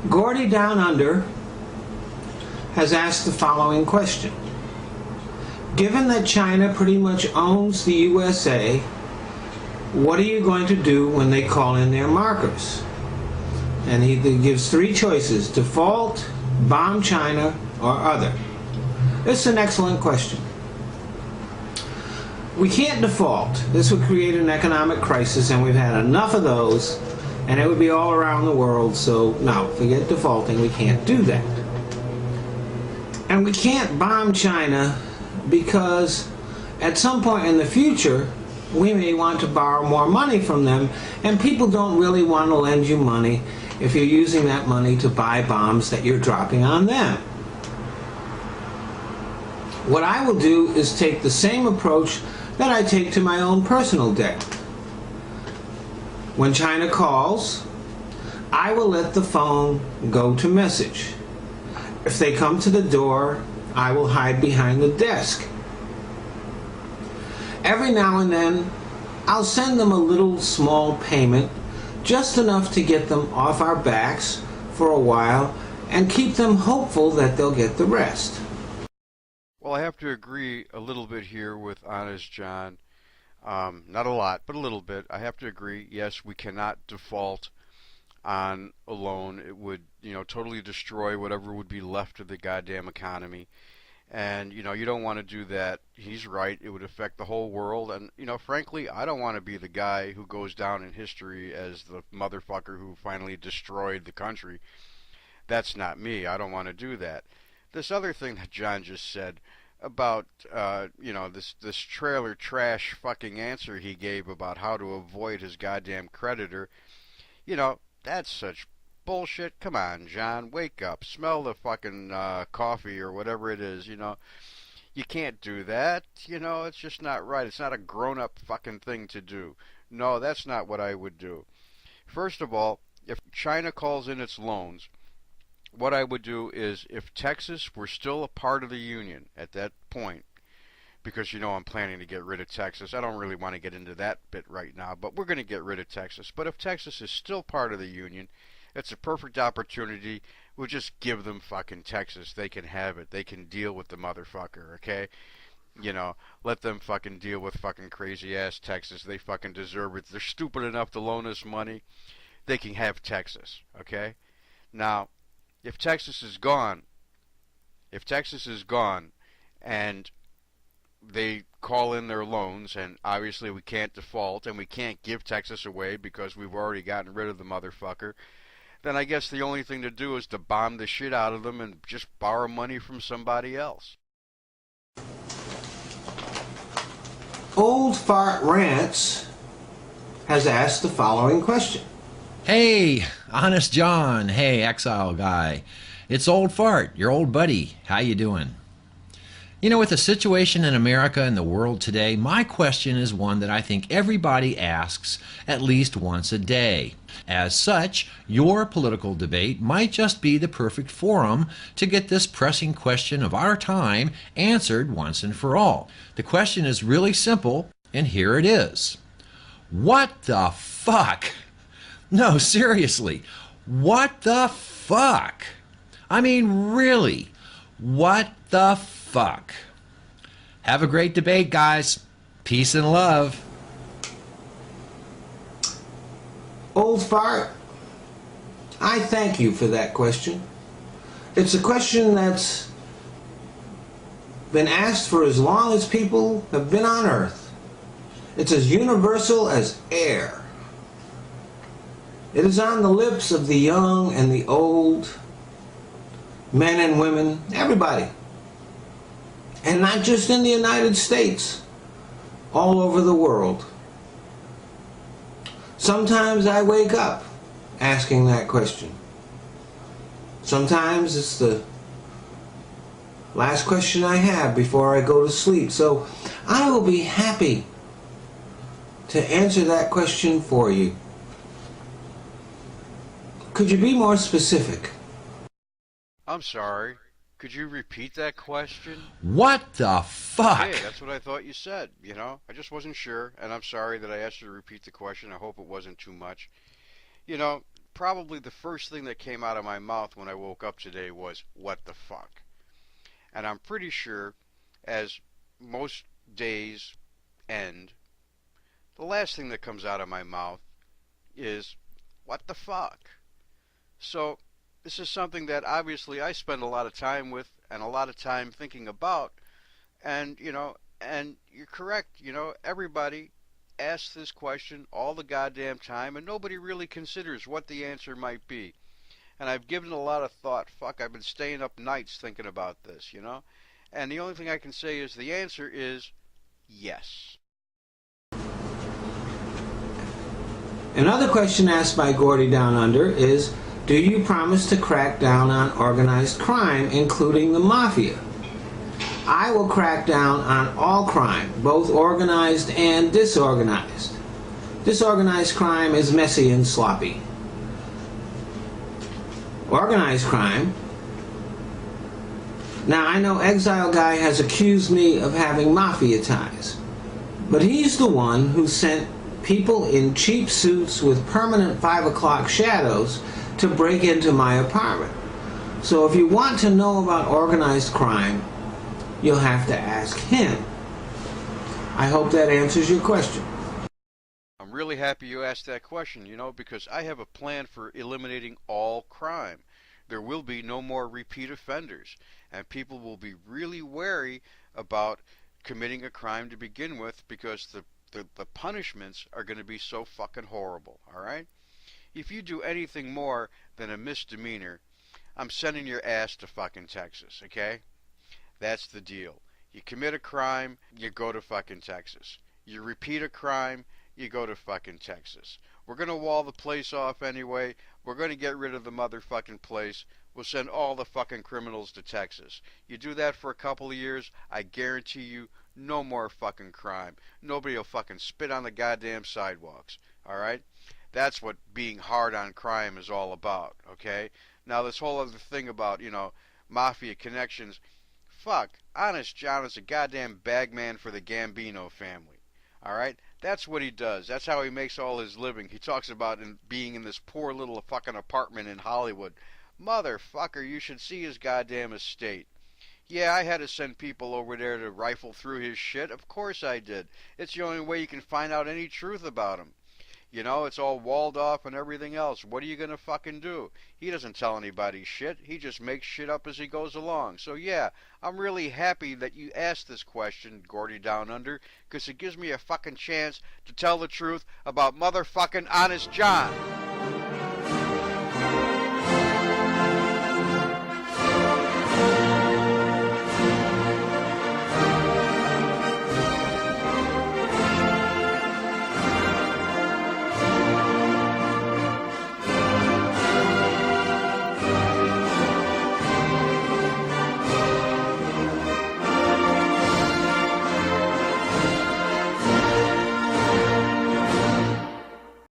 GordyDownUnder has asked the following question. Given that China pretty much owns the USA, what are you going to do when they call in their markers? And he gives three choices: default, bomb China, or other. This is an excellent question. We can't default. This would create an economic crisis, and we've had enough of those, and it would be all around the world. So no, forget defaulting. We can't do that. And we can't bomb China because at some point in the future we may want to borrow more money from them, and people don't really want to lend you money if you're using that money to buy bombs that you're dropping on them. What I will do is take the same approach that I take to my own personal debt. When China calls, I will let the phone go to message. If they come to the door, I will hide behind the desk. Every now and then, I'll send them a little small payment, just enough to get them off our backs for a while and keep them hopeful that they'll get the rest. Well, I have to agree a little bit here with Honest John. Not a lot, but a little bit. I have to agree, yes, we cannot default on a loan. It would, totally destroy whatever would be left of the goddamn economy. And, you don't want to do that. He's right. It would affect the whole world. And, frankly, I don't want to be the guy who goes down in history as the motherfucker who finally destroyed the country. That's not me. I don't want to do that. This other thing that John just said about, this trailer trash fucking answer he gave about how to avoid his goddamn creditor, that's such bullshit. Come on, John, wake up. Smell the fucking coffee or whatever it is, You can't do that, it's just not right. It's not a grown-up fucking thing to do. No, that's not what I would do. First of all, if China calls in its loans, what I would do is, if Texas were still a part of the Union at that point, because I'm planning to get rid of Texas. I don't really want to get into that bit right now, but we're going to get rid of Texas. But if Texas is still part of the Union, it's a perfect opportunity. We'll just give them fucking Texas. They can have it. They can deal with the motherfucker, okay? Let them fucking deal with fucking crazy-ass Texas. They fucking deserve it. They're stupid enough to loan us money. They can have Texas, okay? Now, if Texas is gone, and they call in their loans, and obviously we can't default, and we can't give Texas away because we've already gotten rid of the motherfucker, then I guess the only thing to do is to bomb the shit out of them and just borrow money from somebody else. OldFartRants has asked the following question. Hey, Honest John. Hey, Exile Guy. It's Old Fart, your old buddy. How you doing? With the situation in America and the world today, my question is one that I think everybody asks at least once a day. As such, your political debate might just be the perfect forum to get this pressing question of our time answered once and for all. The question is really simple, and here it is. What the fuck? No, seriously, what the fuck? I mean, really, what the fuck? Have a great debate, guys. Peace and love. Old Fart, I thank you for that question. It's a question that's been asked for as long as people have been on Earth. It's as universal as air. It is on the lips of the young and the old, men and women, everybody. And not just in the United States, all over the world. Sometimes I wake up asking that question. Sometimes it's the last question I have before I go to sleep. So I will be happy to answer that question for you. Could you be more specific? I'm sorry. Could you repeat that question? What the fuck? Hey, that's what I thought you said, I just wasn't sure, and I'm sorry that I asked you to repeat the question. I hope it wasn't too much. probably the first thing that came out of my mouth when I woke up today was, what the fuck? And I'm pretty sure, as most days end, the last thing that comes out of my mouth is, what the fuck? So, this is something that obviously I spend a lot of time with and a lot of time thinking about. And, and you're correct, everybody asks this question all the goddamn time, and nobody really considers what the answer might be. And I've given it a lot of thought. Fuck, I've been staying up nights thinking about this, And the only thing I can say is the answer is yes. Another question asked by Gordy Down Under is, do you promise to crack down on organized crime, including the mafia? I will crack down on all crime, both organized and disorganized. Disorganized crime is messy and sloppy. Organized crime. Now, I know Exile Guy has accused me of having mafia ties, but he's the one who sent people in cheap suits with permanent 5 o'clock shadows to break into my apartment. So if you want to know about organized crime, you'll have to ask him. I hope that answers your question. I'm really happy you asked that question, because I have a plan for eliminating all crime. There will be no more repeat offenders, and people will be really wary about committing a crime to begin with, because the punishments are going to be so fucking horrible, alright? If you do anything more than a misdemeanor, I'm sending your ass to fucking Texas, okay? That's the deal. You commit a crime, you go to fucking Texas. You repeat a crime, you go to fucking Texas. We're going to wall the place off anyway. We're going to get rid of the motherfucking place. We'll send all the fucking criminals to Texas. You do that for a couple of years, I guarantee you, no more fucking crime. Nobody will fucking spit on the goddamn sidewalks. Alright? That's what being hard on crime is all about, okay? Now this whole other thing about, mafia connections, fuck, Honest John is a goddamn bagman for the Gambino family. Alright? That's what he does. That's how he makes all his living. He talks about being in this poor little fucking apartment in Hollywood. Motherfucker, you should see his goddamn estate. Yeah, I had to send people over there to rifle through his shit. Of course I did. It's the only way you can find out any truth about him. It's all walled off and everything else. What are you gonna fucking do? He doesn't tell anybody shit. He just makes shit up as he goes along. So yeah, I'm really happy that you asked this question, Gordy Down Under, because it gives me a fucking chance to tell the truth about motherfucking Honest John.